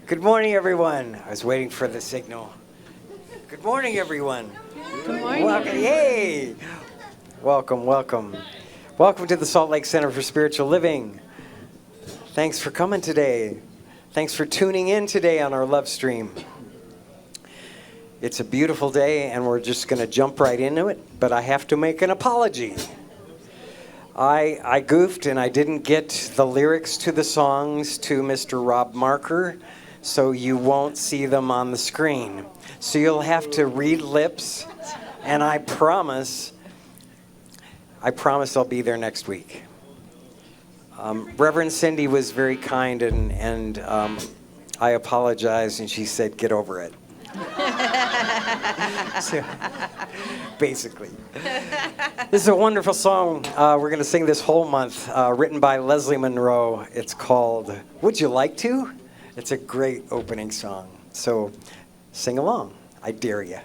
Good morning, everyone. I was waiting for the signal. Good morning, everyone. Good morning. Welcome. Yay! Welcome, welcome. Welcome to the Salt Lake Center for Spiritual Living. Thanks for coming today. Thanks for tuning in today on our love stream. It's a beautiful day, and we're just going to jump right into it, but I have to make an apology. I goofed, and I didn't get the lyrics to the songs to Mr. Rob Marker, so you won't see them on the screen. So you'll have to read lips, and I promise I'll be there next week. Reverend Cindy was very kind, and I apologized, and she said, get over it. So, basically. This is a wonderful song. We're going to sing this whole month, written by Leslie Monroe. It's called Would You Like To? It's a great opening song. So sing along. I dare you.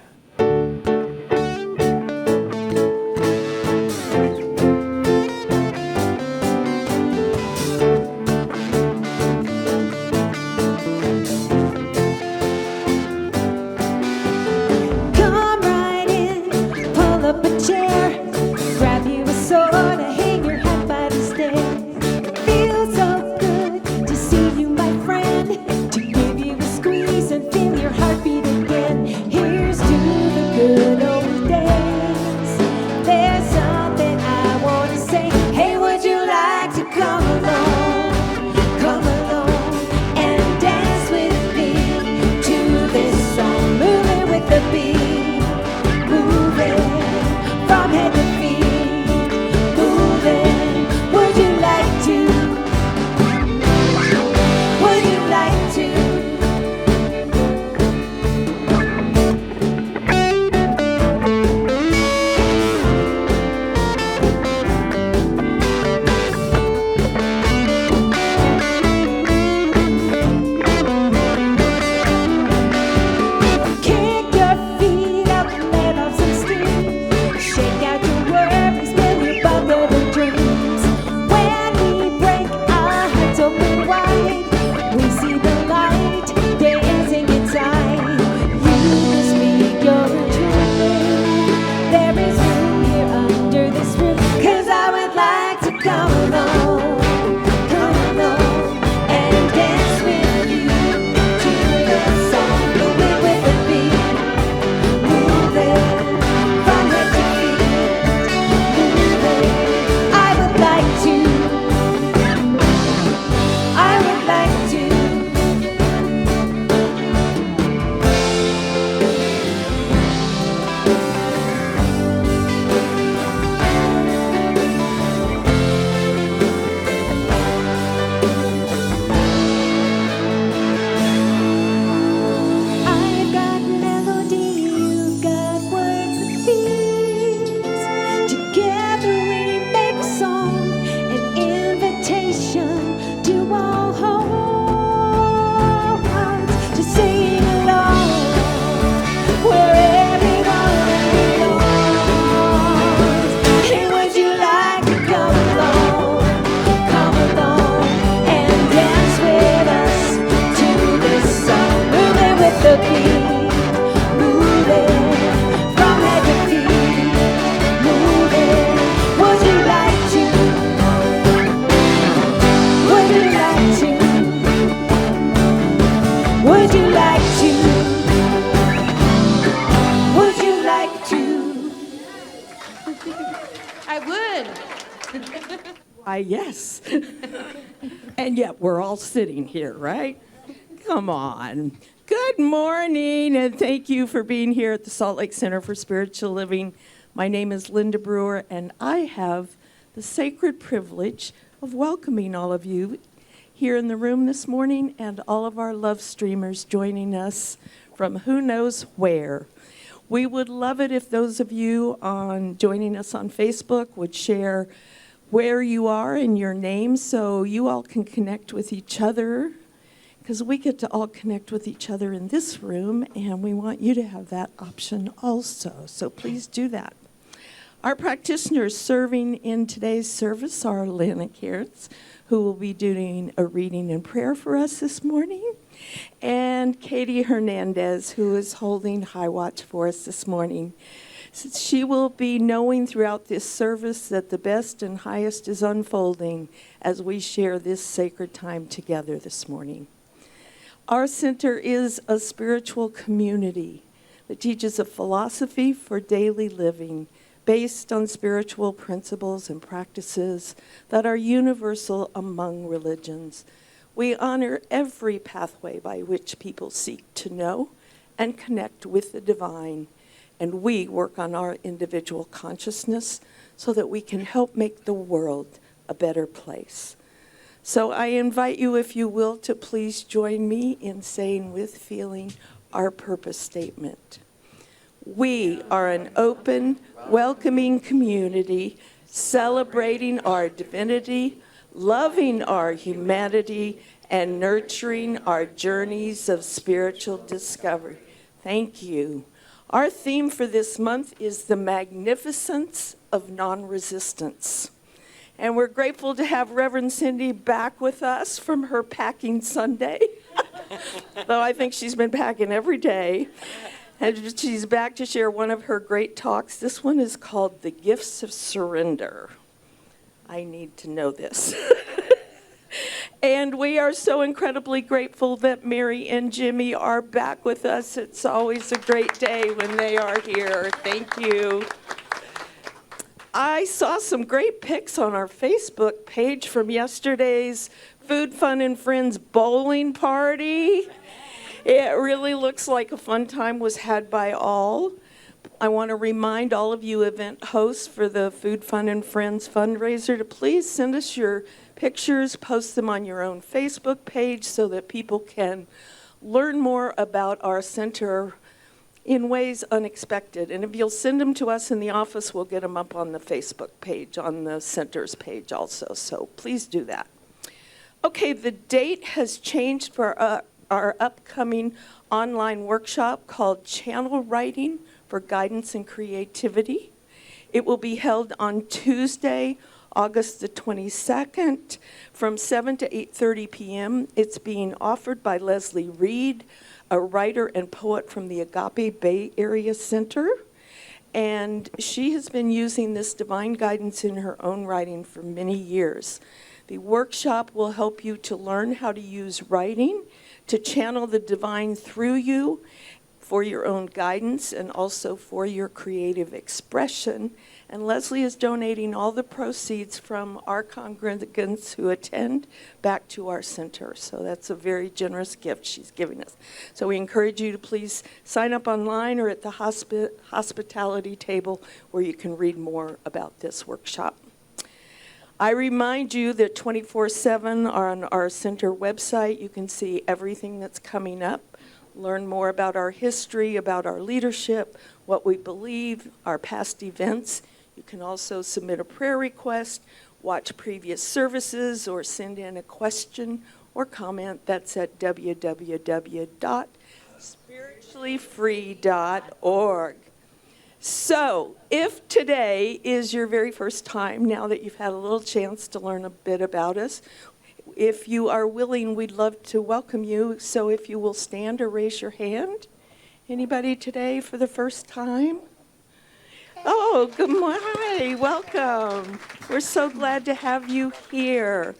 Yes. And yet we're all sitting here, right? Come on. Good morning, and thank you for being here at the Salt Lake Center for Spiritual Living. My name is Linda Brewer, and I have the sacred privilege of welcoming all of you here in the room this morning and all of our love streamers joining us from who knows where. We would love it if those of you joining us on Facebook would share where you are and your name so you all can connect with each other, because we get to all connect with each other in this room, and we want you to have that option also. So please do that. Our practitioners serving in today's service are Lana Kearns, who will be doing a reading and prayer for us this morning, and Katie Hernandez, who is holding high watch for us this morning. She will be knowing throughout this service that the best and highest is unfolding as we share this sacred time together this morning. Our center is a spiritual community that teaches a philosophy for daily living based on spiritual principles and practices that are universal among religions. We honor every pathway by which people seek to know and connect with the divine, and we work on our individual consciousness so that we can help make the world a better place. So I invite you, if you will, to please join me in saying with feeling our purpose statement. We are an open, welcoming community, celebrating our divinity, loving our humanity, and nurturing our journeys of spiritual discovery. Thank you. Our theme for this month is the magnificence of non-resistance. And we're grateful to have Reverend Cindy back with us from her packing Sunday. Though I think she's been packing every day. And she's back to share one of her great talks. This one is called The Gifts of Surrender. I need to know this. And we are so incredibly grateful that Mary and Jimmy are back with us. It's always a great day when they are here. Thank you. I saw some great pics on our Facebook page from yesterday's Food, Fun, and Friends bowling party. It really looks like a fun time was had by all. I want to remind all of you event hosts for the Food, Fun, and Friends fundraiser to please send us your pictures, post them on your own Facebook page so that people can learn more about our center in ways unexpected. And if you'll send them to us in the office, we'll get them up on the Facebook page, on the center's page also. So please do that. Okay, the date has changed for our upcoming online workshop called Channel Writing for Guidance and Creativity. It will be held on Tuesday, August the 22nd from 7 to 8:30 p.m. It's being offered by Leslie Reed, a writer and poet from the Agape Bay Area Center. And she has been using this divine guidance in her own writing for many years. The workshop will help you to learn how to use writing to channel the divine through you for your own guidance and also for your creative expression. And Leslie is donating all the proceeds from our congregants who attend back to our center. So that's a very generous gift she's giving us. So we encourage you to please sign up online or at the hospitality table where you can read more about this workshop. I remind you that 24/7 on our center website, you can see everything that's coming up, learn more about our history, about our leadership, what we believe, our past events. You can also submit a prayer request, watch previous services, or send in a question or comment. That's at www.spirituallyfree.org. So, if today is your very first time, now that you've had a little chance to learn a bit about us, if you are willing, we'd love to welcome you. So if you will stand or raise your hand. Anybody today for the first time? Oh, good morning. Hi, welcome. We're so glad to have you here.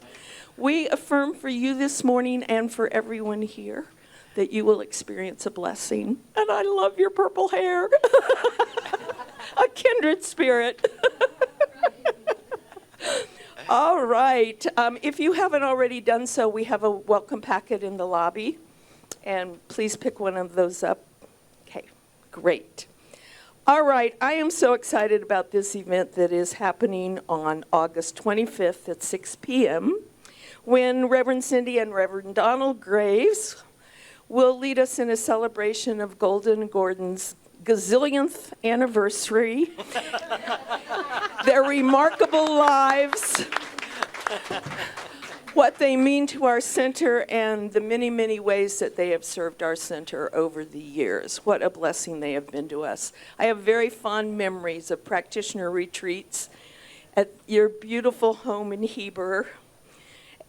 We affirm for you this morning and for everyone here that you will experience a blessing. And I love your purple hair. A kindred spirit. All right. If you haven't already done so, we have a welcome packet in the lobby. And please pick one of those up. Okay, great. All right, I am so excited about this event that is happening on August 25th at 6 p.m. when Reverend Cindy and Reverend Donald Graves will lead us in a celebration of Golden Gordon's gazillionth anniversary, their remarkable lives, what they mean to our center, and the many, many ways that they have served our center over the years. What a blessing they have been to us. I have very fond memories of practitioner retreats at your beautiful home in Heber.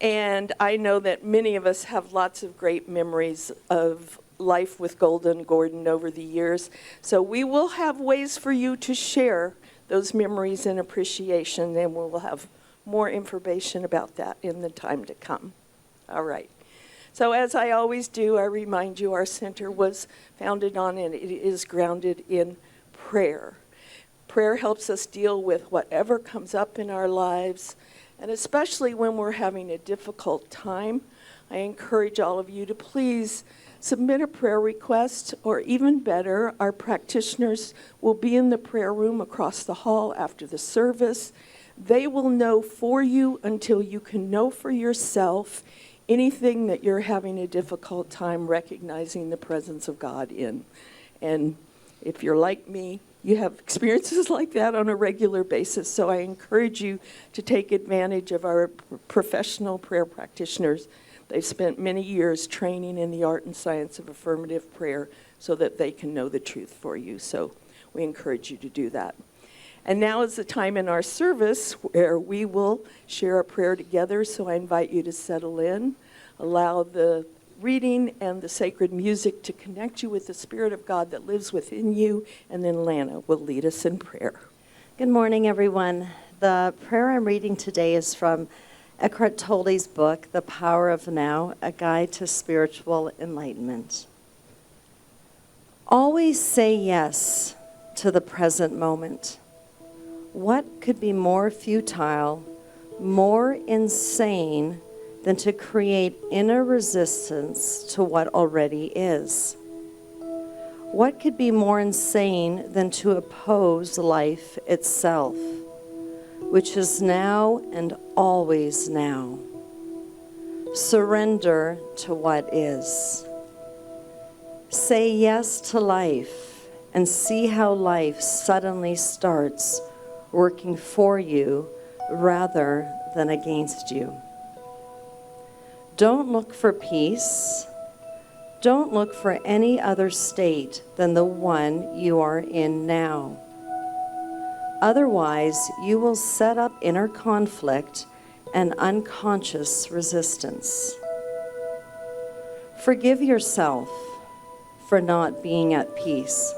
And I know that many of us have lots of great memories of life with Golden Gordon over the years. So we will have ways for you to share those memories and appreciation, and we'll have more information about that in the time to come. All right. So as I always do, I remind you our center was founded on and it is grounded in prayer. Prayer helps us deal with whatever comes up in our lives, and especially when we're having a difficult time. I encourage all of you to please submit a prayer request, or even better, our practitioners will be in the prayer room across the hall after the service. They will know for you until you can know for yourself anything that you're having a difficult time recognizing the presence of God in. And if you're like me, you have experiences like that on a regular basis. So I encourage you to take advantage of our professional prayer practitioners. They've spent many years training in the art and science of affirmative prayer so that they can know the truth for you. So we encourage you to do that. And now is the time in our service where we will share a prayer together. So I invite you to settle in, allow the reading and the sacred music to connect you with the Spirit of God that lives within you, and then Lana will lead us in prayer. Good morning, everyone. The prayer I'm reading today is from Eckhart Tolle's book, The Power of Now, A Guide to Spiritual Enlightenment. Always say yes to the present moment. What could be more futile, more insane than to create inner resistance to what already is? What could be more insane than to oppose life itself, which is now and always now? Surrender to what is. Say yes to life and see how life suddenly starts working for you rather than against you. Don't look for peace. Don't look for any other state than the one you are in now. Otherwise, you will set up inner conflict and unconscious resistance. Forgive yourself for not being at peace.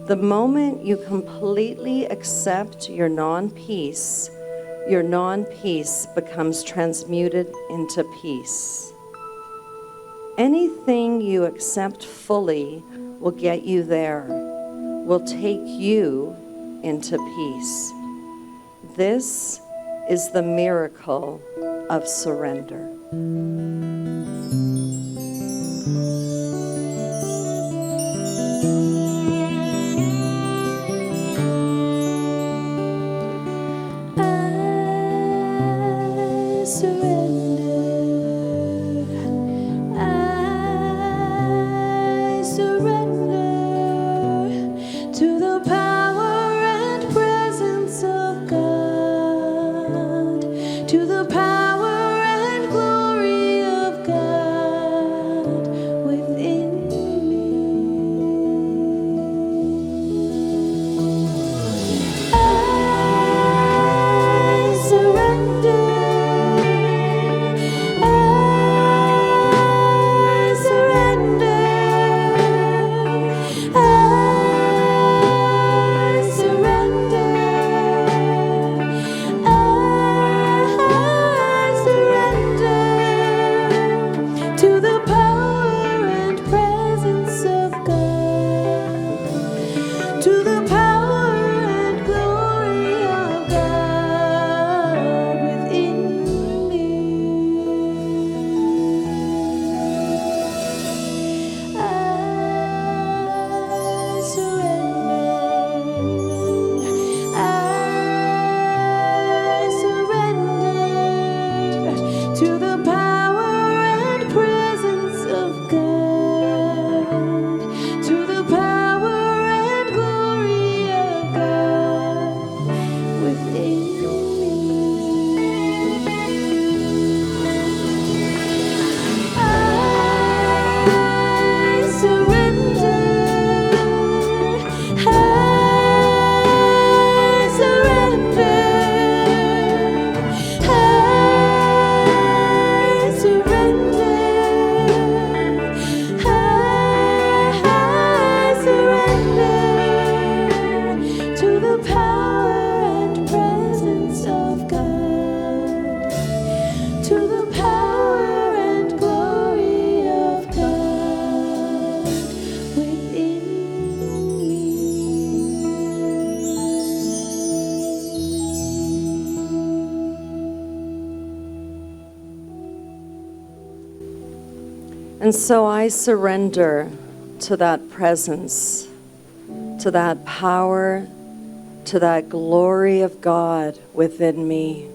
The moment you completely accept your non-peace becomes transmuted into peace. Anything you accept fully will get you there, will take you into peace. This is the miracle of surrender. To the power and glory And so I surrender to that presence, to that power, to that glory of God within me.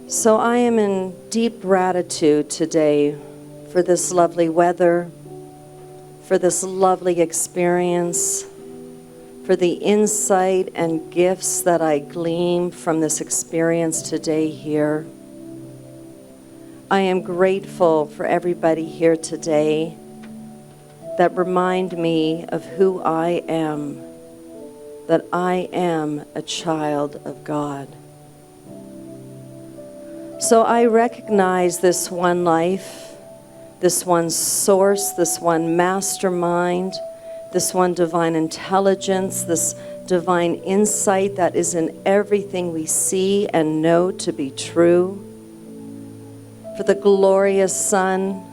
So I am in deep gratitude today for this lovely weather, for this lovely experience, for the insight and gifts that I glean from this experience today here. I am grateful for everybody here today that remind me of who I am, that I am a child of God. So I recognize this one life, this one source, this one mastermind, this one divine intelligence, this divine insight that is in everything we see and know to be true. For the glorious sun,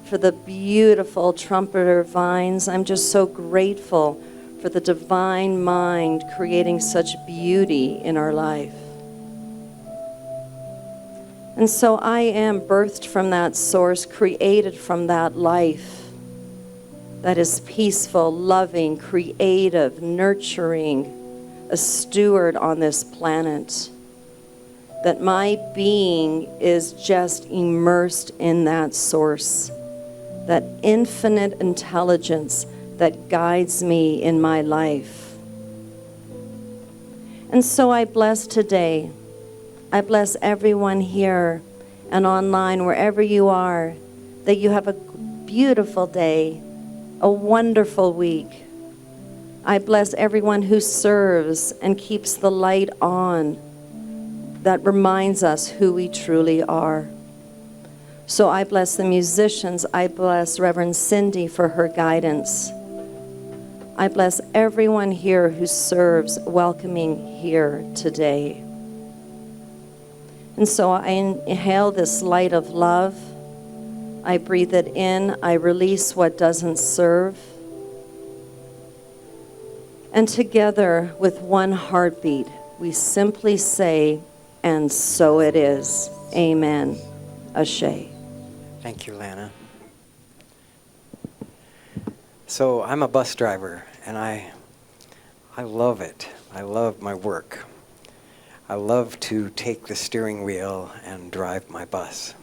for the beautiful trumpeter vines, I'm just so grateful for the divine mind creating such beauty in our life. And so I am birthed from that source, created from that life that is peaceful, loving, creative, nurturing, a steward on this planet. That my being is just immersed in that source, that infinite intelligence that guides me in my life. And so I bless today. I bless everyone here and online, wherever you are, that you have a beautiful day, a wonderful week. I bless everyone who serves and keeps the light on that reminds us who we truly are. So I bless the musicians. I bless Reverend Cindy for her guidance. I bless everyone here who serves, welcoming here today. And so I inhale this light of love. I breathe it in. I release what doesn't serve. And together with one heartbeat, we simply say, and so it is. Amen. Ashe. Thank you, Lana. So I'm a bus driver, and I love it. I love my work. I love to take the steering wheel and drive my bus.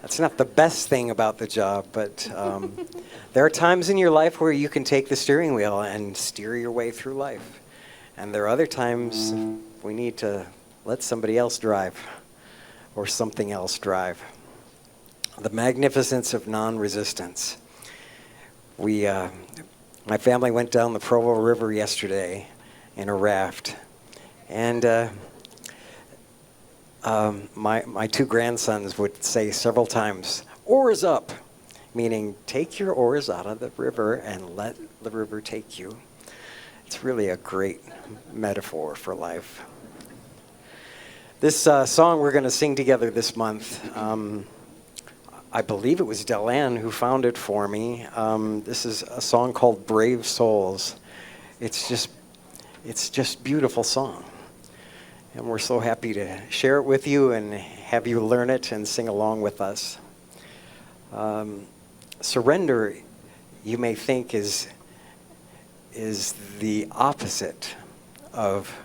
That's not the best thing about the job, but there are times in your life where you can take the steering wheel and steer your way through life. And there are other times we need to let somebody else drive or something else drive. The magnificence of non-resistance. My family went down the Provo River yesterday in a raft. And my two grandsons would say several times, "Oars up," meaning take your oars out of the river and let the river take you. It's really a great metaphor for life. This song we're going to sing together this month, I believe it was Delanne who found it for me. This is a song called "Brave Souls." It's just beautiful song. And we're so happy to share it with you and have you learn it and sing along with us. Surrender, you may think, is the opposite of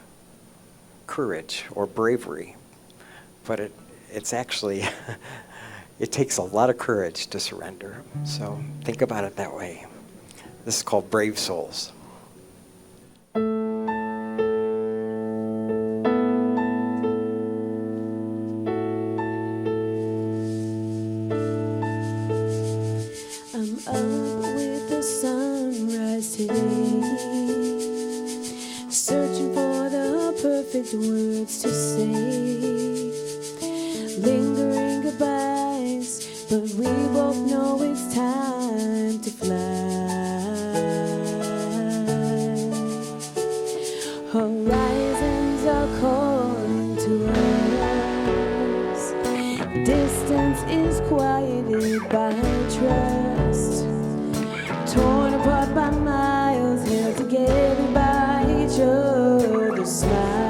courage or bravery. But it's actually, it takes a lot of courage to surrender. So think about it that way. This is called "Brave Souls." Words to say, lingering goodbyes, but we both know it's time to fly. Horizons are calling to us. Distance is quieted by trust. Torn apart by miles, held together by each other's smiles.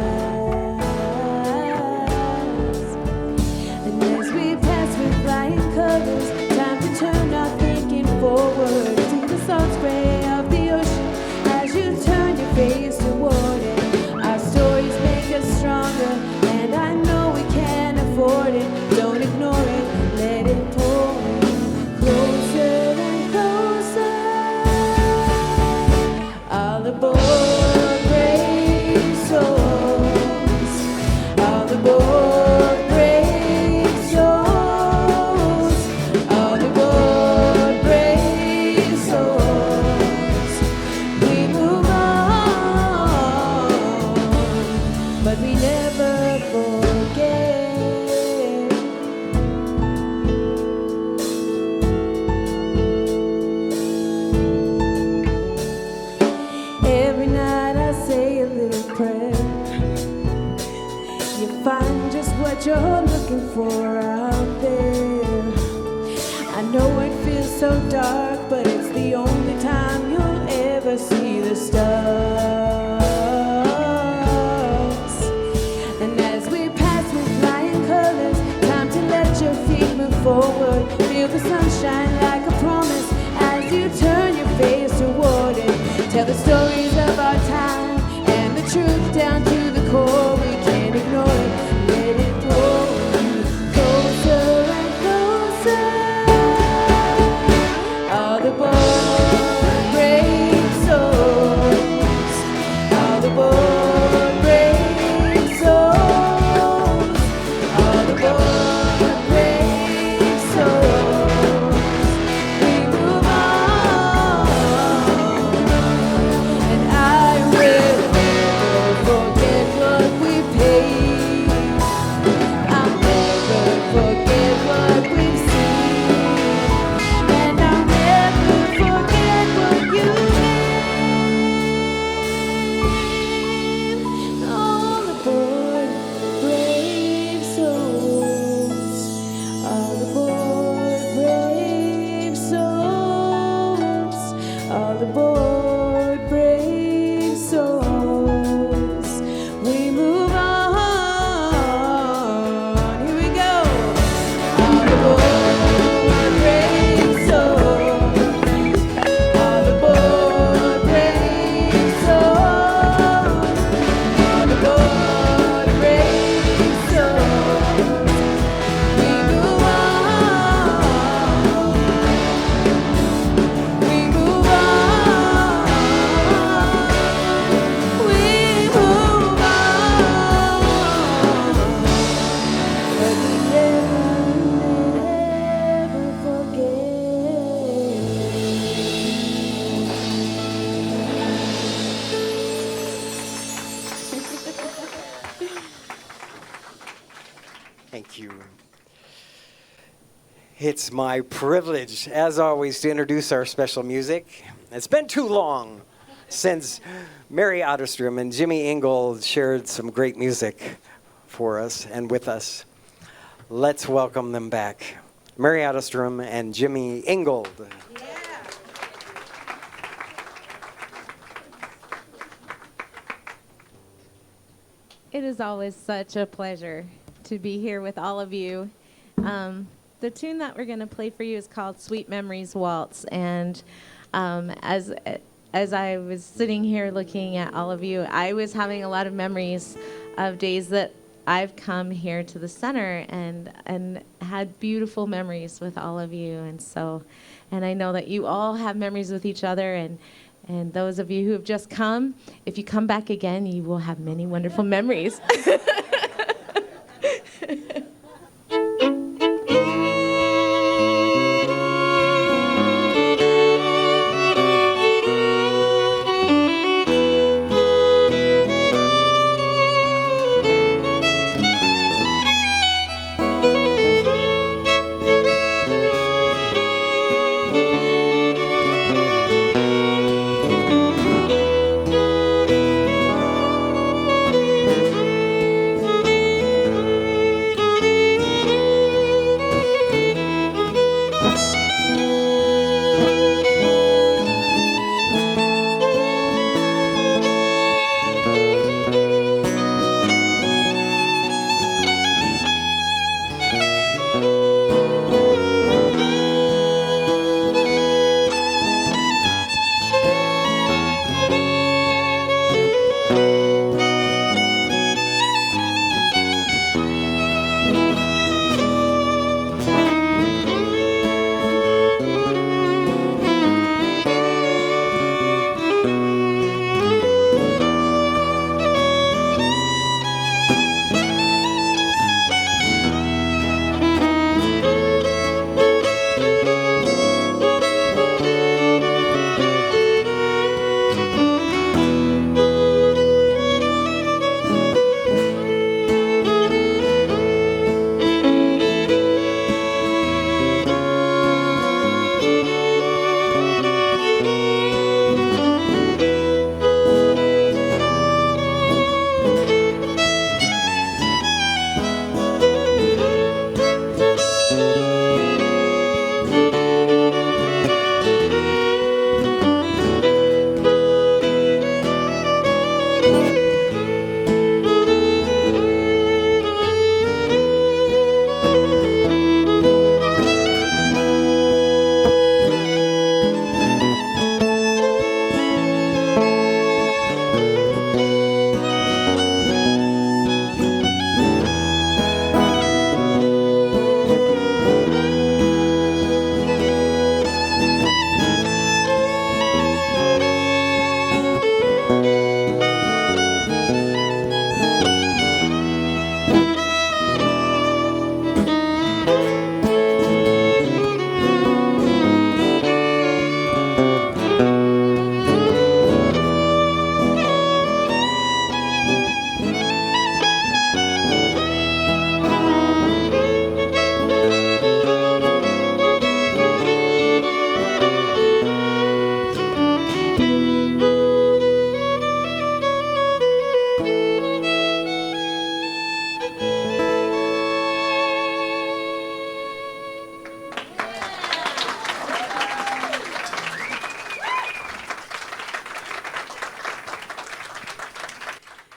know it feels so dark, but it's the only time you'll ever see the stars. And as we pass with flying colors, time to let your feet move forward. Feel the sunshine like a promise as you turn your face toward it. Tell the stories of our time and the truth down to the core. We can't ignore it, let it pull you closer and closer. All the bold, brave souls, all the bold, brave souls, all the bold, brave souls. We move on, and I will never forget what we paid. I'll never forget what we've seen, and I'll never forget what you gave. All aboard, brave souls. All aboard, brave souls. All aboard, brave souls. We move on. Here we go. All aboard, brave souls. All aboard, brave souls. All aboard, brave souls. We move on. We move on. We move on. But we never forget. Thank you. It's my privilege, as always, to introduce our special music. It's been too long since Mary Otterstrom and Jimmy Ingold shared some great music for us and with us. Let's welcome them back. Mary Otterstrom and Jimmy Ingold. It is always such a pleasure to be here with all of you. The tune that we're going to play for you is called Sweet Memories Waltz. And as I was sitting here looking at all of you, I was having a lot of memories of days that I've come here to the center and had beautiful memories with all of you. And I know that you all have memories with each other, and those of you who have just come, if you come back again, you will have many wonderful memories.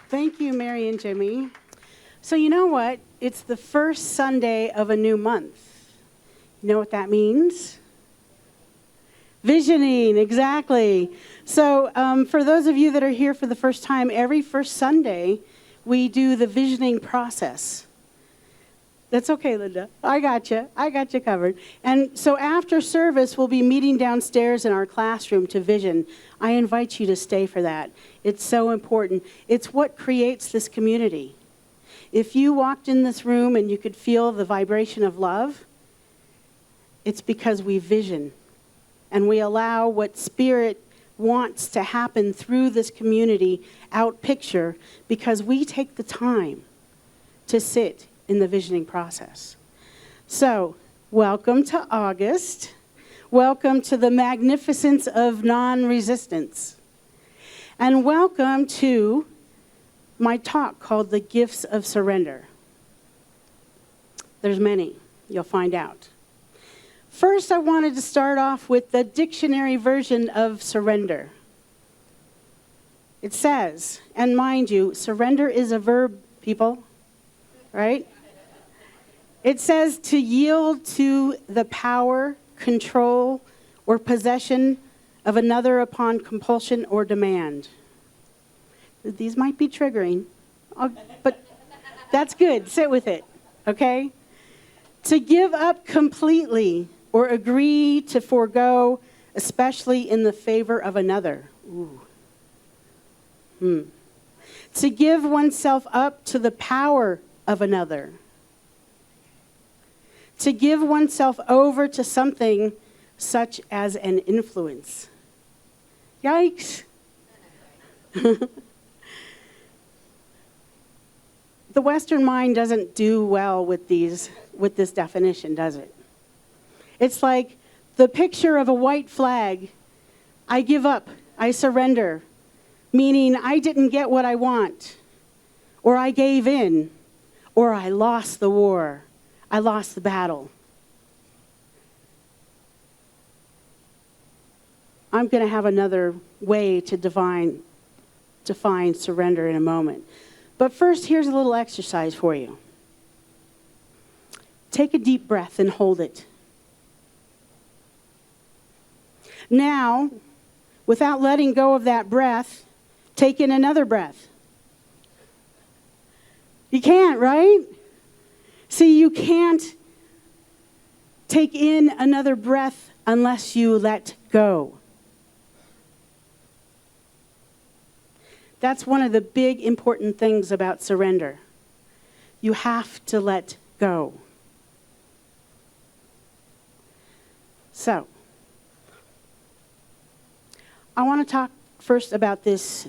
Thank you, Mary and Jimmy. So you know what? It's the first Sunday of a new month. You know what that means? Visioning, exactly. So for those of you that are here for the first time, every first Sunday, we do the visioning process. That's okay, Linda. I got you. I got you covered. And so after service, we'll be meeting downstairs in our classroom to vision. I invite you to stay for that. It's so important. It's what creates this community. If you walked in this room and you could feel the vibration of love, it's because we vision. And we allow what Spirit wants to happen through this community out picture because we take the time to sit in the visioning process. So, welcome to August. Welcome to the magnificence of non-resistance. And welcome to my talk called The Gifts of Surrender. There's many. You'll find out. First, I wanted to start off with the dictionary version of surrender. It says, and mind you, surrender is a verb, people, right? It says to yield to the power, control, or possession of another upon compulsion or demand. These might be triggering, but that's good. Sit with it, okay? To give up completely or agree to forego, especially in the favor of another. Ooh. To give oneself up to the power of another. To give oneself over to something such as an influence. Yikes. The Western mind doesn't do well with this definition, does it? It's like the picture of a white flag. I give up, I surrender, meaning I didn't get what I want, or I gave in, or I lost the war, I lost the battle. I'm going to have another way to define surrender in a moment. But first, here's a little exercise for you. Take a deep breath and hold it. Now, without letting go of that breath, take in another breath. You can't, right? See, you can't take in another breath unless you let go. That's one of the big important things about surrender. You have to let go. So, I want to talk first about this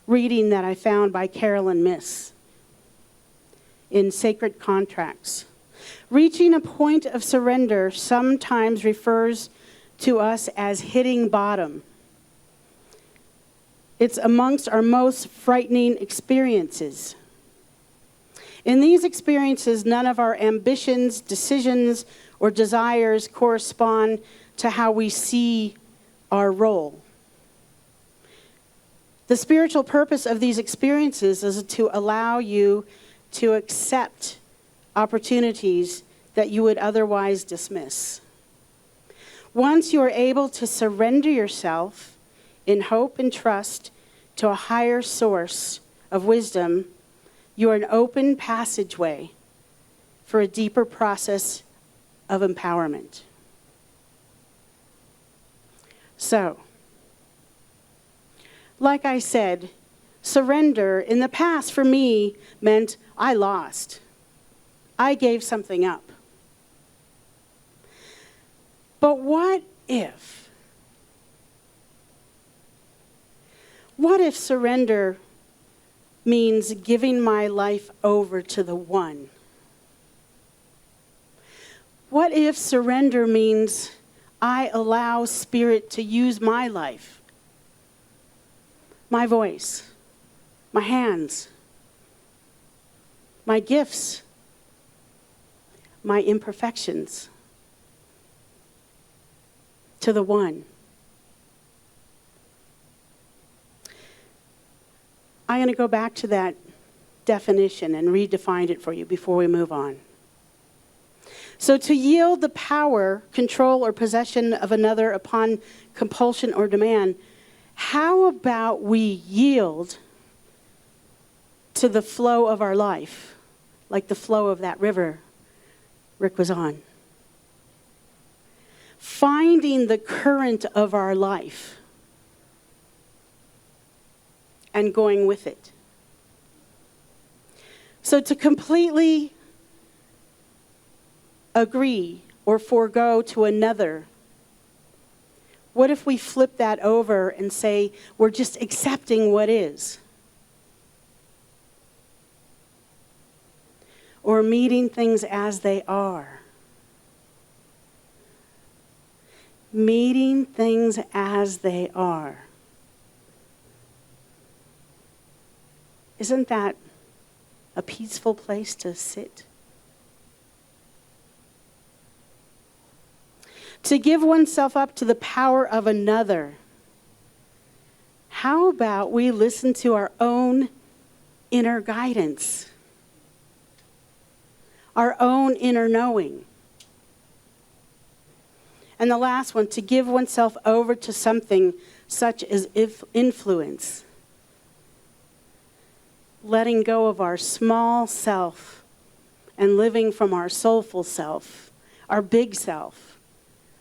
reading that I found by Carolyn Miss in Sacred Contracts. Reaching a point of surrender sometimes refers to us as hitting bottom. It's amongst our most frightening experiences. In these experiences, none of our ambitions, decisions, or desires correspond to how we see our role. The spiritual purpose of these experiences is to allow you to accept opportunities that you would otherwise dismiss. Once you are able to surrender yourself in hope and trust to a higher source of wisdom, you are an open passageway for a deeper process of empowerment. So, like I said, surrender in the past for me meant I lost. I gave something up. But what if? What if surrender means giving my life over to the one? What if surrender means I allow Spirit to use my life, my voice, my hands, my gifts, my imperfections, to the one? I'm going to go back to that definition and redefine it for you before we move on. So to yield the power, control, or possession of another upon compulsion or demand, how about we yield to the flow of our life, like the flow of that river Rick was on? Finding the current of our life and going with it. So to completely agree or forego to another, what if we flip that over and say we're just accepting what is? Or meeting things as they are. Meeting things as they are. Isn't that a peaceful place to sit? To give oneself up to the power of another. How about we listen to our own inner guidance? Our own inner knowing. And the last one, to give oneself over to something such as influence. Letting go of our small self and living from our soulful self, our big self,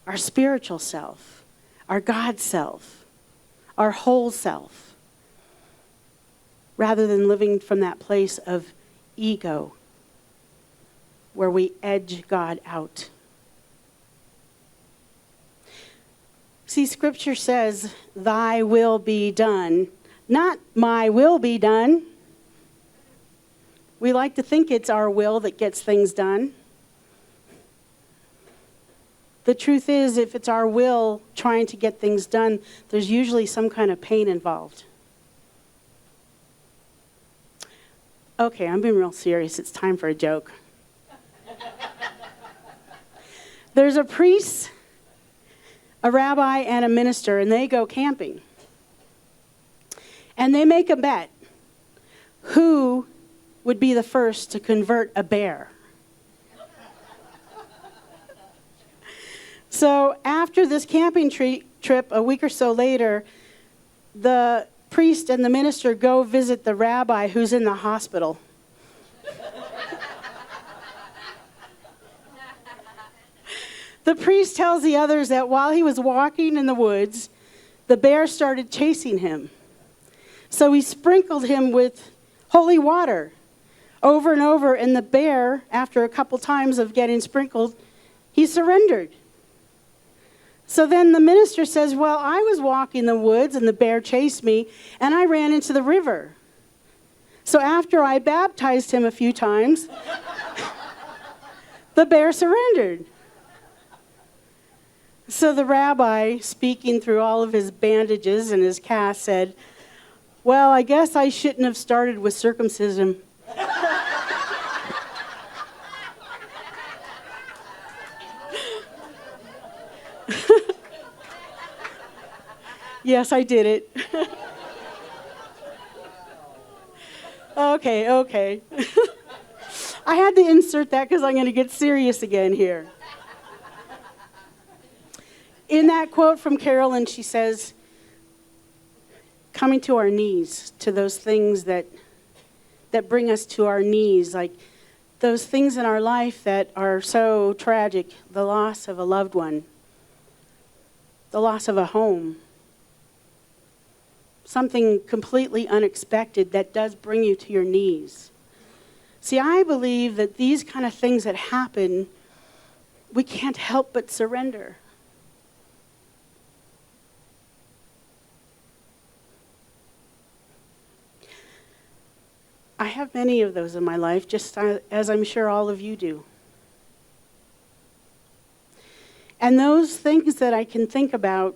our spiritual self, our God self, our whole self, rather than living from that place of ego where we edge God out. See, Scripture says, thy will be done, not my will be done. We like to think it's our will that gets things done. The truth is, if it's our will trying to get things done, there's usually some kind of pain involved. Okay, I'm being real serious. It's time for a joke. There's a priest, a rabbi, and a minister, and they go camping. And they make a bet. Who would be the first to convert a bear? So after this camping trip, a week or so later, the priest and the minister go visit the rabbi who's in the hospital. The priest tells the others that while he was walking in the woods, the bear started chasing him. So he sprinkled him with holy water over and over, and the bear, after a couple times of getting sprinkled, he surrendered. So then the minister says, well, I was walking the woods and the bear chased me and I ran into the river. So after I baptized him a few times, the bear surrendered. So the rabbi, speaking through all of his bandages and his cast, said, well, I guess I shouldn't have started with circumcision. Yes, I did it. Okay. I had to insert that because I'm going to get serious again here. In that quote from Carolyn, she says, coming to our knees, to those things that bring us to our knees, like those things in our life that are so tragic, the loss of a loved one, the loss of a home, something completely unexpected that does bring you to your knees. See, I believe that these kind of things that happen, we can't help but surrender. I have many of those in my life, just as I'm sure all of you do. And those things that I can think about,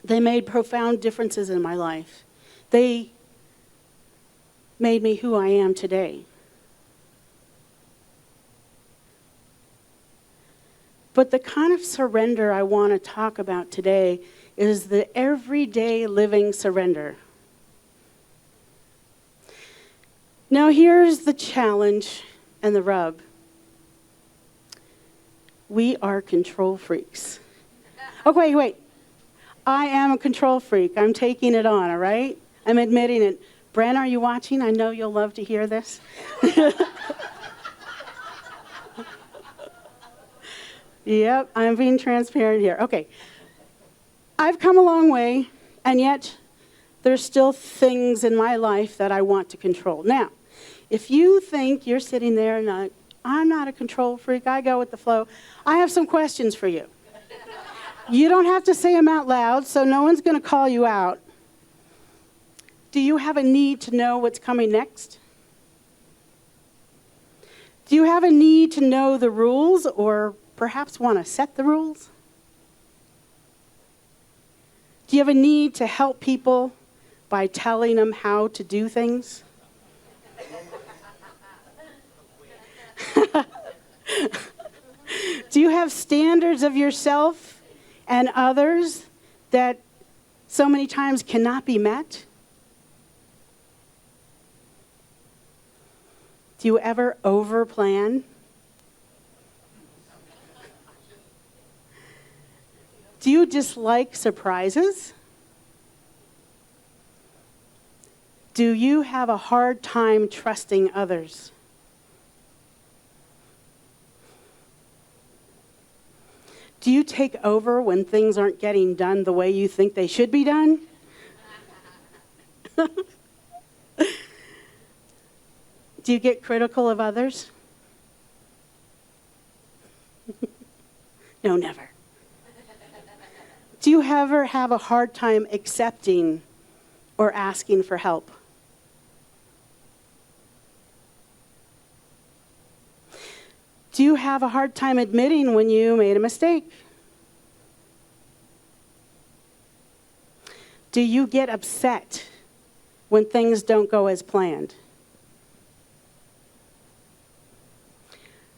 they made profound differences in my life. They made me who I am today. But the kind of surrender I want to talk about today is the everyday living surrender. Now here's the challenge and the rub. We are control freaks. Oh, wait. I am a control freak. I'm taking it on, all right? I'm admitting it. Bren, are you watching? I know you'll love to hear this. Yep, I'm being transparent here. Okay. I've come a long way, and yet there's still things in my life that I want to control. Now, if you think you're sitting there and I'm not a control freak, I go with the flow, I have some questions for you. You don't have to say them out loud, so no one's going to call you out. Do you have a need to know what's coming next? Do you have a need to know the rules or perhaps want to set the rules? Do you have a need to help people by telling them how to do things? Do you have standards of yourself and others that so many times cannot be met? Do you ever overplan? Do you dislike surprises? Do you have a hard time trusting others? Do you take over when things aren't getting done the way you think they should be done? Do you get critical of others? No, never. Do you ever have a hard time accepting or asking for help? Do you have a hard time admitting when you made a mistake? Do you get upset when things don't go as planned?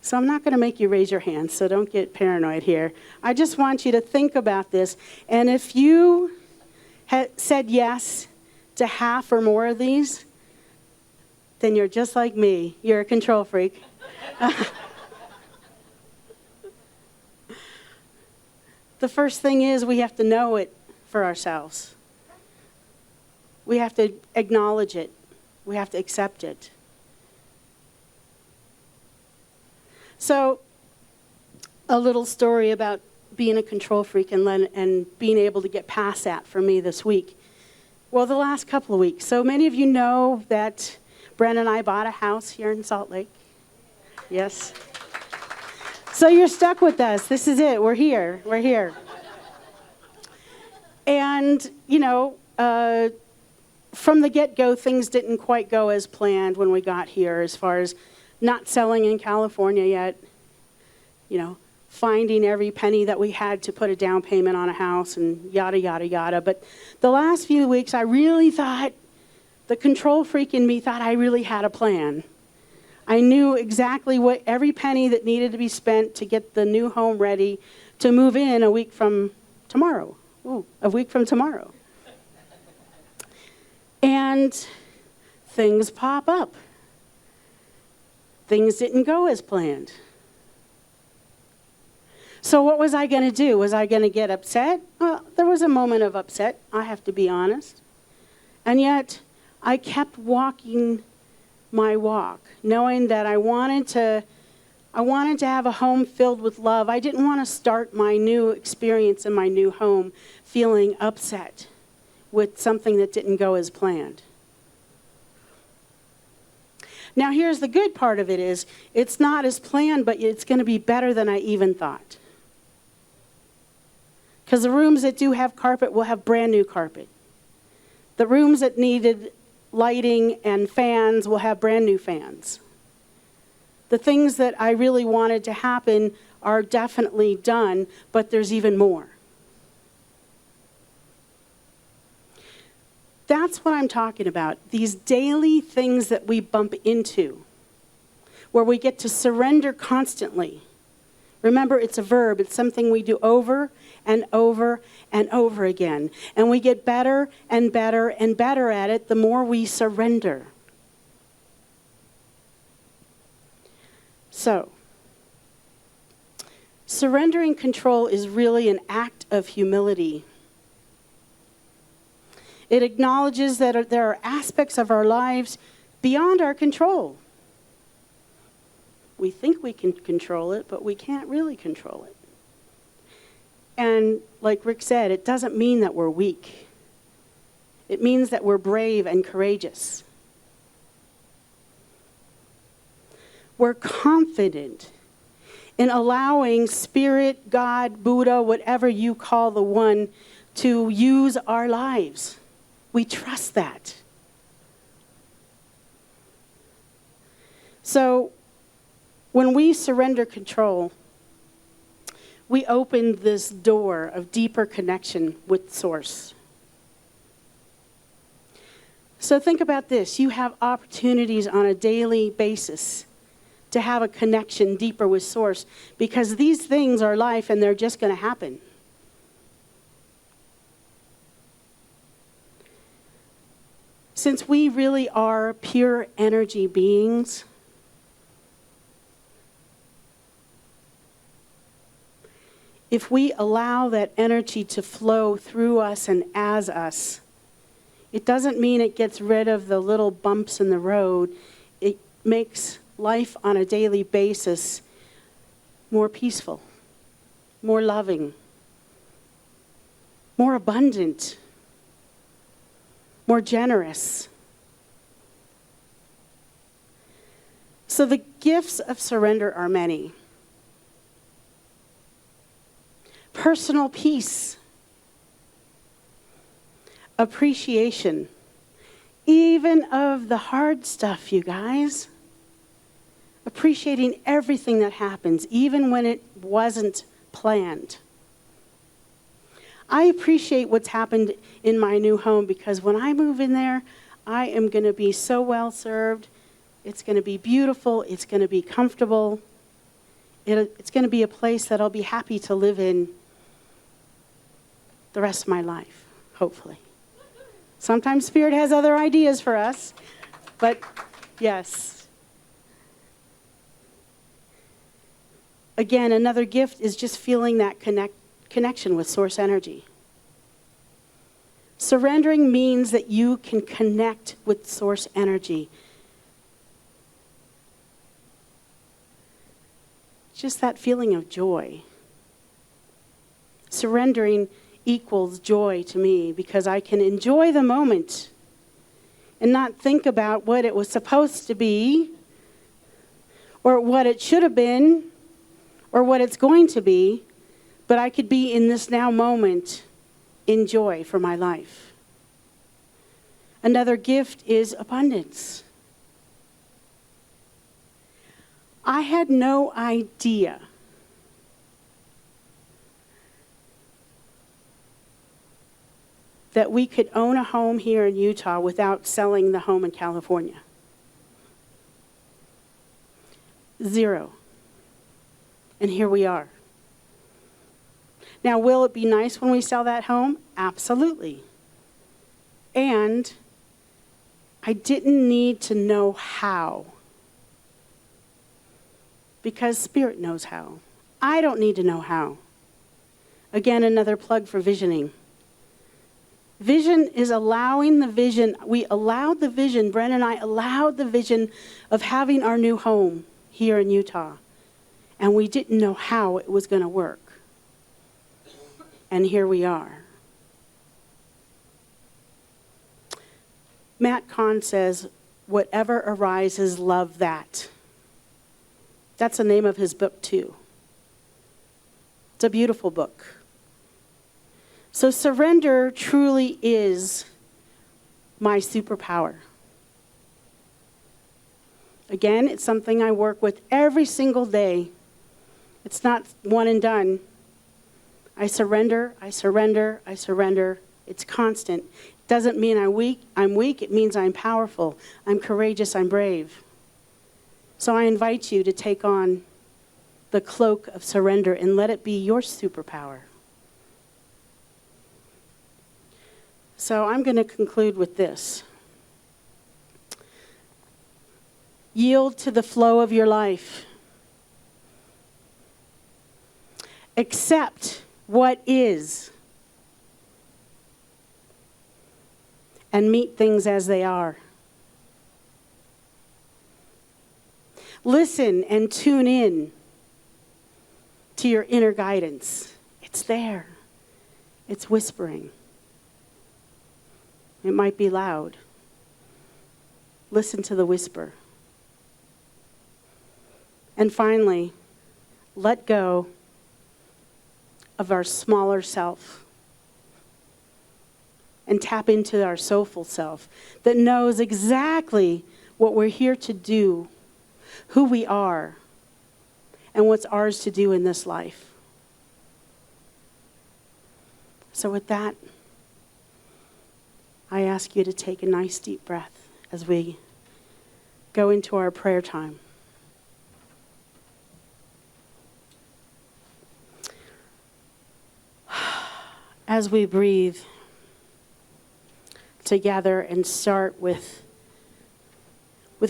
So I'm not going to make you raise your hand, so don't get paranoid here. I just want you to think about this. And if you had said yes to half or more of these, then you're just like me. You're a control freak. The first thing is we have to know it for ourselves. We have to acknowledge it. We have to accept it. So, a little story about being a control freak and being able to get past that for me this week. Well, the last couple of weeks. So many of you know that Bren and I bought a house here in Salt Lake. Yes. So you're stuck with us. This is it. We're here. We're here. And, from the get-go, things didn't quite go as planned when we got here as far as not selling in California yet, finding every penny that we had to put a down payment on a house and yada, yada, yada. But the last few weeks, I really thought, the control freak in me thought I really had a plan. I knew exactly what every penny that needed to be spent to get the new home ready to move in a week from tomorrow. Ooh, a week from tomorrow. And things pop up. Things didn't go as planned. So what was I going to do? Was I going to get upset? Well, there was a moment of upset, I have to be honest. And yet, I kept walking my walk, knowing that I wanted to have a home filled with love. I didn't want to start my new experience in my new home feeling upset with something that didn't go as planned. Now, here's the good part of it is, it's not as planned, but it's going to be better than I even thought. Because the rooms that do have carpet will have brand new carpet. The rooms that needed lighting and fans, we'll have brand new fans. The things that I really wanted to happen are definitely done, but there's even more. That's what I'm talking about. These daily things that we bump into, where we get to surrender constantly. Remember, it's a verb. It's something we do over and over and over again. And we get better and better and better at it the more we surrender. So, surrendering control is really an act of humility. It acknowledges that there are aspects of our lives beyond our control. We think we can control it, but we can't really control it. And like Rick said, it doesn't mean that we're weak. It means that we're brave and courageous. We're confident in allowing Spirit, God, Buddha, whatever you call the one, to use our lives. We trust that. So, when we surrender control, we open this door of deeper connection with Source. So think about this. You have opportunities on a daily basis to have a connection deeper with Source, because these things are life and they're just going to happen. Since we really are pure energy beings, if we allow that energy to flow through us and as us, it doesn't mean it gets rid of the little bumps in the road. It makes life on a daily basis more peaceful, more loving, more abundant, more generous. So the gifts of surrender are many. Personal peace, appreciation, even of the hard stuff, you guys. Appreciating everything that happens, even when it wasn't planned. I appreciate what's happened in my new home, because when I move in there, I am going to be so well served. It's going to be beautiful. It's going to be comfortable. It's going to be a place that I'll be happy to live in the rest of my life, hopefully. Sometimes Spirit has other ideas for us, but yes. Again, another gift is just feeling that connection with Source energy. Surrendering means that you can connect with Source energy. Just that feeling of joy. Surrendering equals joy to me, because I can enjoy the moment and not think about what it was supposed to be, or what it should have been, or what it's going to be, but I could be in this now moment in joy for my life. Another gift is abundance. I had no idea that we could own a home here in Utah without selling the home in California. Zero. And here we are. Now, will it be nice when we sell that home? Absolutely. And I didn't need to know how, because Spirit knows how. I don't need to know how. Again, another plug for visioning. Vision is allowing the vision. We allowed the vision, Bren and I allowed the vision of having our new home here in Utah. And we didn't know how it was going to work. And here we are. Matt Kahn says, whatever arises, love that. That's the name of his book, too. It's a beautiful book. So surrender truly is my superpower. Again, it's something I work with every single day. It's not one and done. I surrender, I surrender, I surrender. It's constant. It doesn't mean I'm weak. It means I'm powerful. I'm courageous. I'm brave. So I invite you to take on the cloak of surrender and let it be your superpower. So I'm going to conclude with this. Yield to the flow of your life. Accept what is. And meet things as they are. Listen and tune in to your inner guidance. It's there. It's whispering. It might be loud. Listen to the whisper. And finally, let go of our smaller self and tap into our soulful self that knows exactly what we're here to do, who we are, and what's ours to do in this life. So with that, I ask you to take a nice deep breath as we go into our prayer time. As we breathe together and start with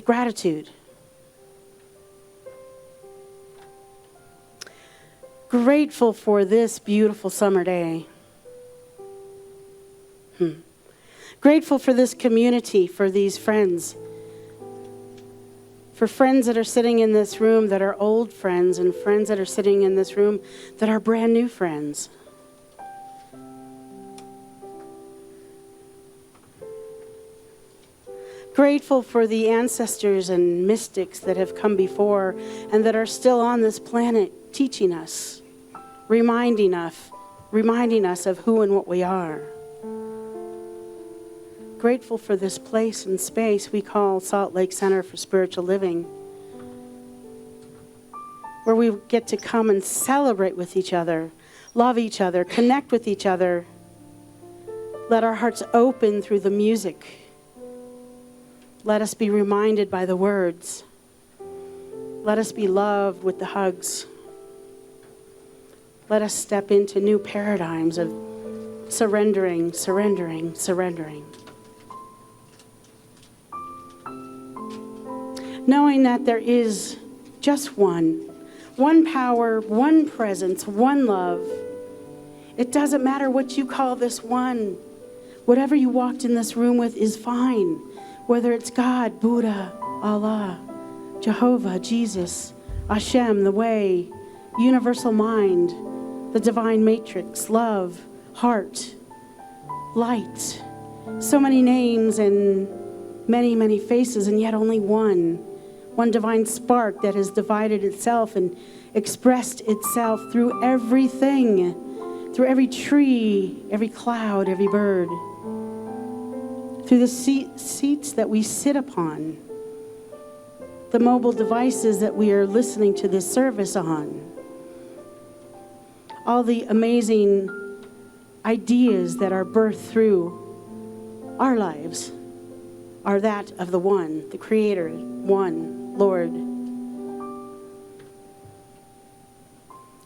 gratitude. Grateful for this beautiful summer day. Grateful for this community, for these friends. For friends that are sitting in this room that are old friends, and friends that are sitting in this room that are brand new friends. Grateful for the ancestors and mystics that have come before and that are still on this planet teaching us, reminding us of who and what we are. Grateful for this place and space we call Salt Lake Center for Spiritual Living, where we get to come and celebrate with each other, love each other, connect with each other, let our hearts open through the music. Let us be reminded by the words. Let us be loved with the hugs. Let us step into new paradigms of surrendering, surrendering, surrendering. Knowing that there is just one power, one presence, one love. It doesn't matter what you call this one. Whatever you walked in this room with is fine. Whether it's God, Buddha, Allah, Jehovah, Jesus, Hashem, the way, universal mind, the divine matrix, love, heart, light. So many names and many, many faces, and yet only one. One divine spark that has divided itself and expressed itself through everything, through every tree, every cloud, every bird. Through the seats that we sit upon, the mobile devices that we are listening to this service on, all the amazing ideas that are birthed through our lives are that of the one, the Creator, one, Lord.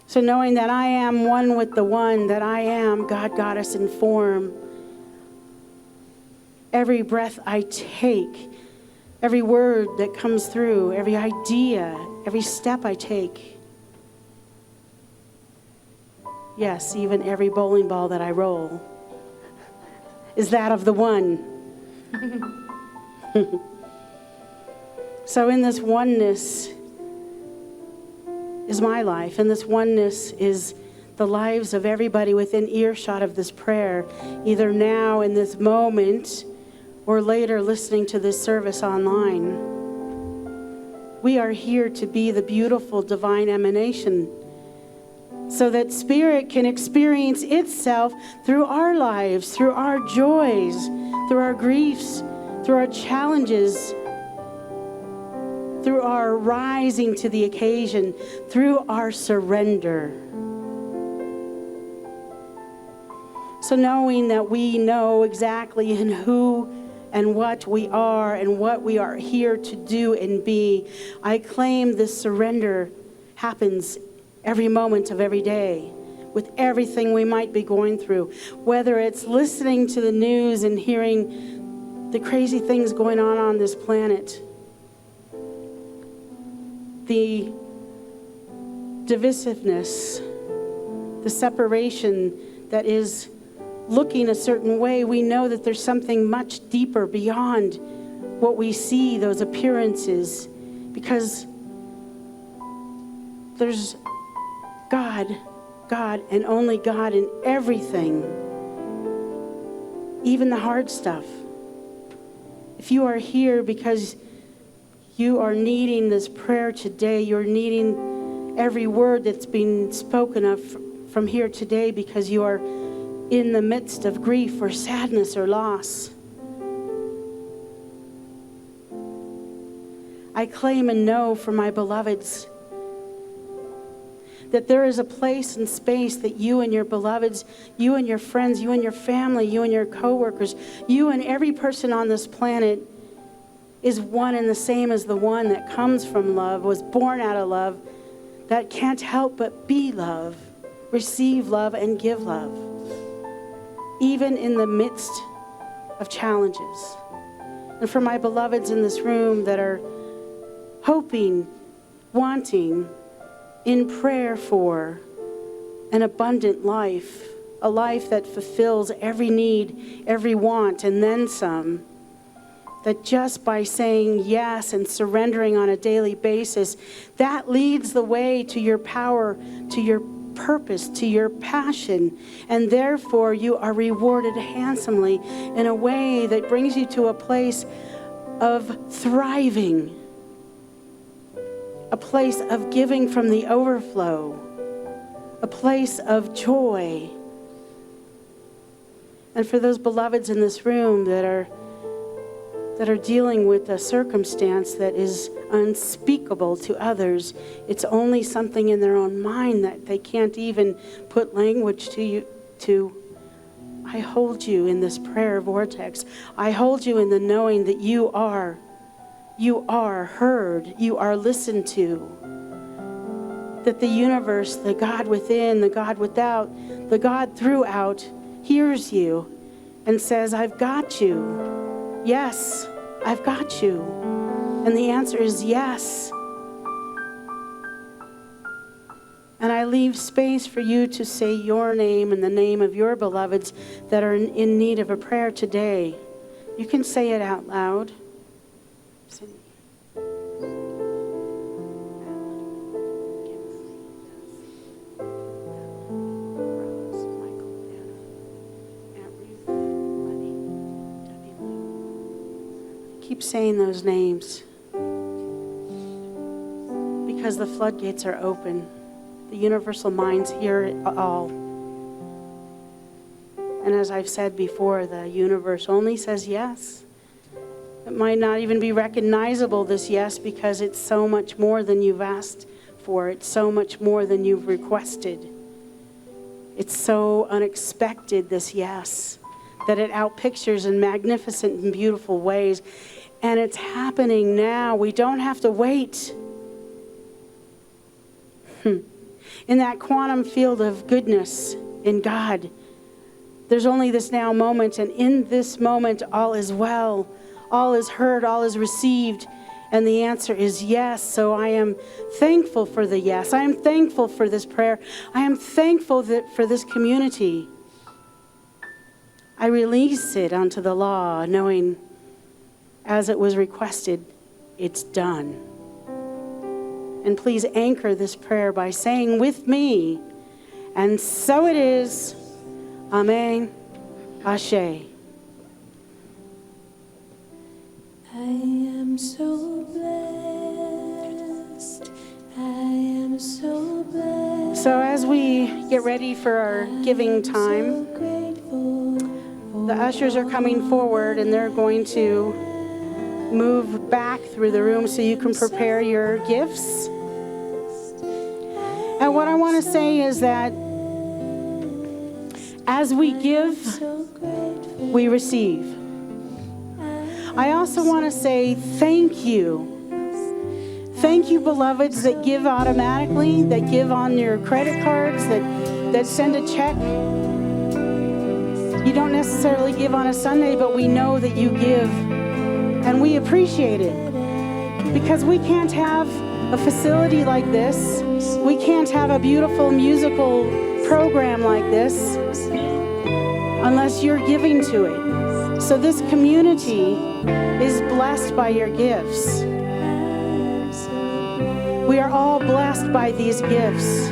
So knowing that I am one with the one, that I am God, Goddess, and form, every breath I take, every word that comes through, every idea, every step I take. Yes, even every bowling ball that I roll is that of the one. So in this oneness is my life, and this oneness is the lives of everybody within earshot of this prayer, either now in this moment or later listening to this service online. We are here to be the beautiful divine emanation so that spirit can experience itself through our lives, through our joys, through our griefs, through our challenges, through our rising to the occasion, through our surrender. So knowing that we know exactly in who and what we are and what we are here to do and be, I claim this surrender happens every moment of every day with everything we might be going through, whether it's listening to the news and hearing the crazy things going on this planet, the divisiveness, the separation that is looking a certain way. We know that there's something much deeper beyond what we see, those appearances, because there's God and only God in everything, even the hard stuff. If you are here because you are needing this prayer today, you're needing every word that's being spoken of from here today because you are in the midst of grief or sadness or loss, I claim and know for my beloveds that there is a place and space that you and your beloveds, you and your friends, you and your family, you and your coworkers, you and every person on this planet is one and the same as the one that comes from love, was born out of love, that can't help but be love, receive love, and give love, even in the midst of challenges. And for my beloveds in this room that are hoping, wanting, in prayer for an abundant life, a life that fulfills every need, every want, and then some, that just by saying yes and surrendering on a daily basis, that leads the way to your power, to your purpose, to your passion, and therefore you are rewarded handsomely in a way that brings you to a place of thriving, a place of giving from the overflow, a place of joy. And for those beloveds in this room that are dealing with a circumstance that is unspeakable to others, it's only something in their own mind that they can't even put language to. I hold you in this prayer vortex. I hold you in the knowing that you are heard, you are listened to. That the universe, the God within, the God without, the God throughout hears you and says, I've got you. Yes, I've got you. And the answer is yes. And I leave space for you to say your name and the name of your beloveds that are in need of a prayer today. You can say it out loud. Keep saying those names because the floodgates are open. The universal minds hear it all. And as I've said before, the universe only says yes. It might not even be recognizable, this yes, because it's so much more than you've asked for. It's so much more than you've requested. It's so unexpected, this yes, that it outpictures in magnificent and beautiful ways. And it's happening now. We don't have to wait. In that quantum field of goodness in God, there's only this now moment, and in this moment all is well, all is heard, all is received, and the answer is yes. So I am thankful for the yes. I am thankful for this prayer. I am thankful for this community. I release it onto the law, knowing as it was requested, it's done. And please anchor this prayer by saying with me, and so it is. Amen. Ashe. I am so blessed. I am so blessed. So as we get ready for our giving time, the ushers are coming forward and they're going to move back through the room so you can prepare your gifts. And what I want to say is that as we give, we receive. I also want to say thank you. Thank you, beloveds, that give automatically, that give on your credit cards, that send a check. You don't necessarily give on a Sunday, but we know that you give, and we appreciate it. Because we can't have a facility like this. We can't have a beautiful musical program like this unless you're giving to it. So this community is blessed by your gifts. We are all blessed by these gifts.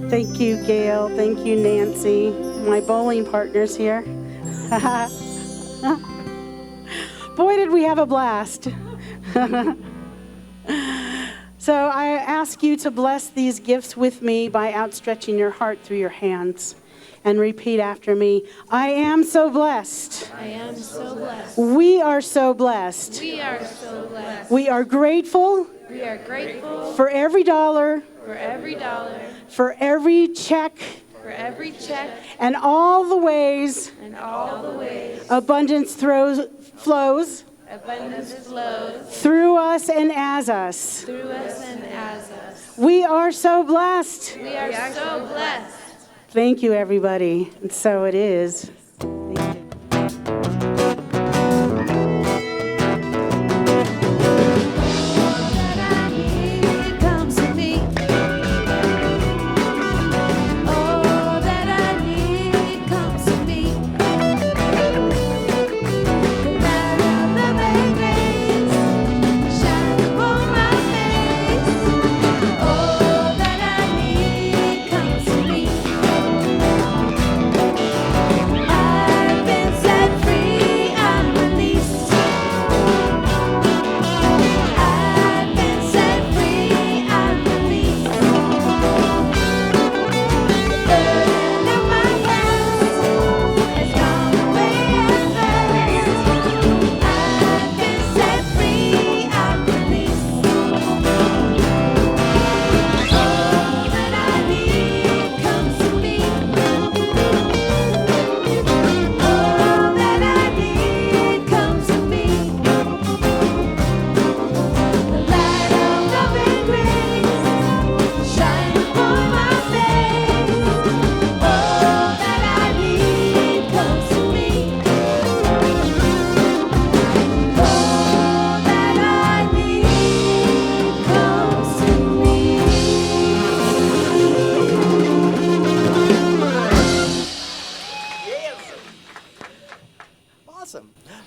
Thank you, Gail. Thank you, Nancy. My bowling partner's here. Boy, did we have a blast. So I ask you to bless these gifts with me by outstretching your heart through your hands. And repeat after me. I am so blessed. I am so blessed. We are so blessed. We are so blessed. We are grateful We are grateful for every dollar, for every dollar, for every check, for every check, and all the ways and all the ways abundance flows abundance flows through us and as us. through us and as us. We are so blessed. We are so blessed. Thank you, everybody. And so it is. Thank you.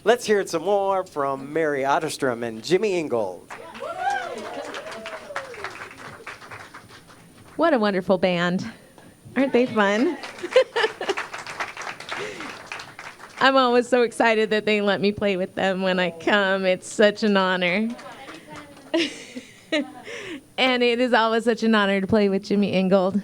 Let's hear it some more from Mary Otterstrom and Jimmy Ingold. What a wonderful band. Aren't they fun? I'm always so excited that they let me play with them when I come. It's such an honor. And it is always such an honor to play with Jimmy Ingold.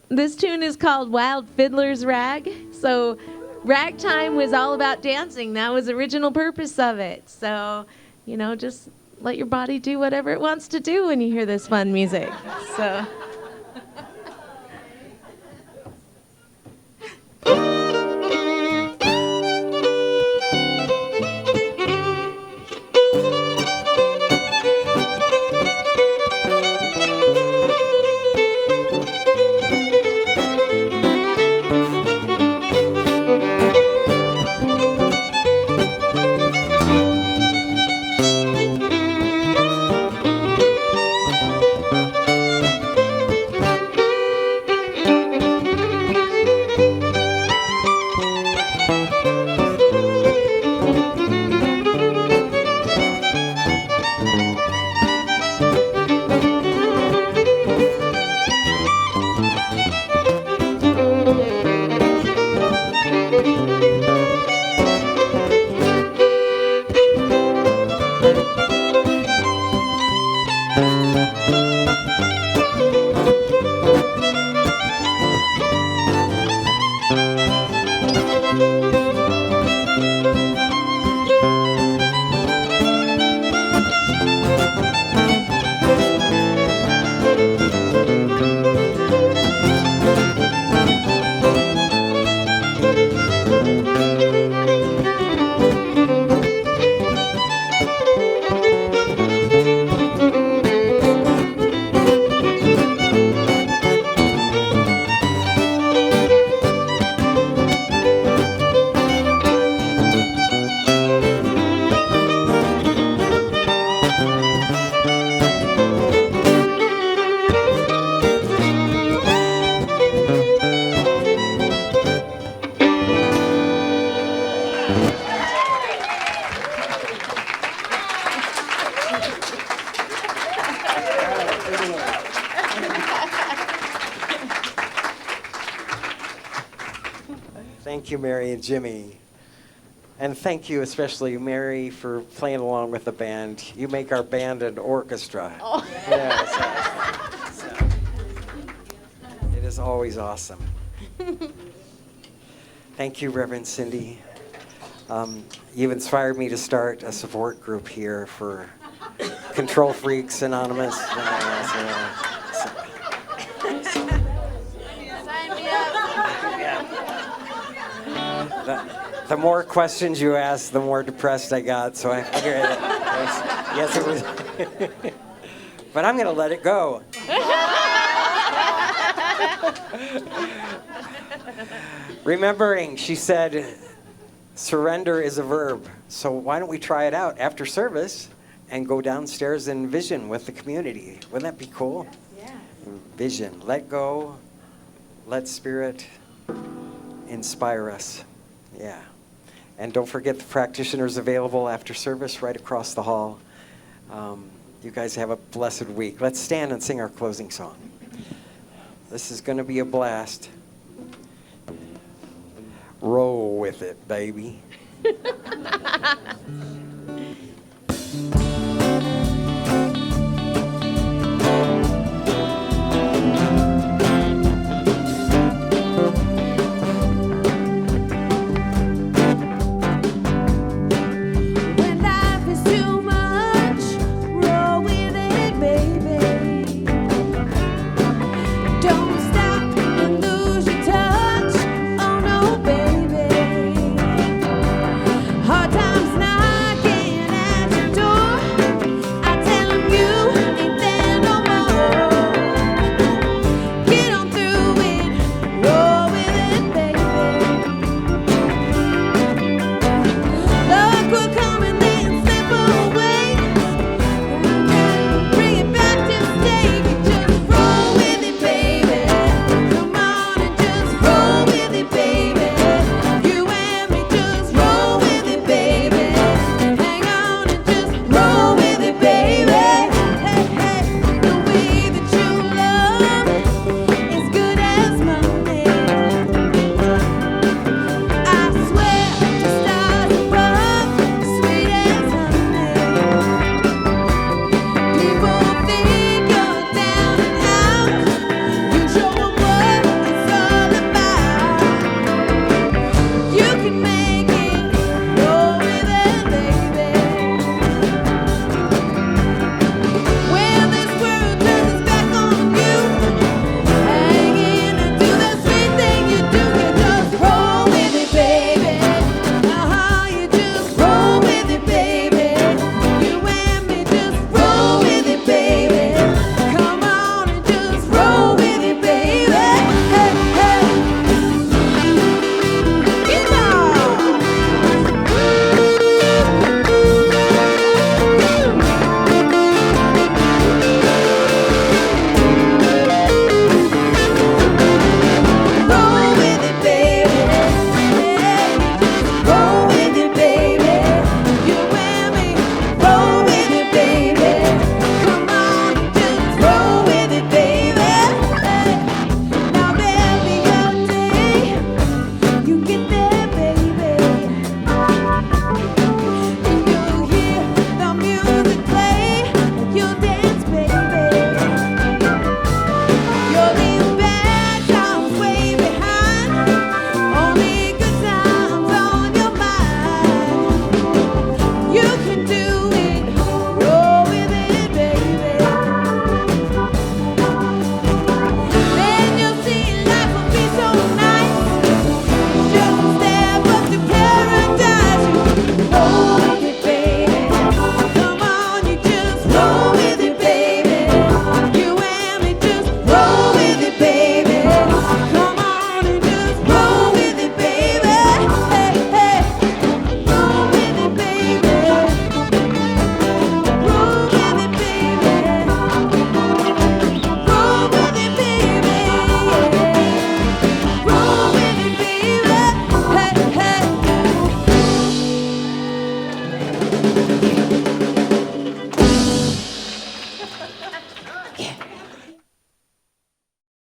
This tune is called Wild Fiddler's Rag. So ragtime was all about dancing. That was the original purpose of it. So, just let your body do whatever it wants to do when you hear this fun music. So. you, Mary and Jimmy. And thank you especially, Mary, for playing along with the band. You make our band an orchestra. Oh. Yeah, so it is always awesome. Thank you, Reverend Cindy. You've inspired me to start a support group here for Control Freaks Anonymous. The more questions you asked, the more depressed I got, so I figured yes, it was. But I'm going to let it go. Remembering, she said, surrender is a verb. So why don't we try it out after service and go downstairs and vision with the community? Wouldn't that be cool? Yeah. Vision. Let go. Let Spirit inspire us. Yeah. And don't forget the practitioners available after service right across the hall. You guys have a blessed week. Let's stand and sing our closing song. This is going to be a blast. Roll with it, baby.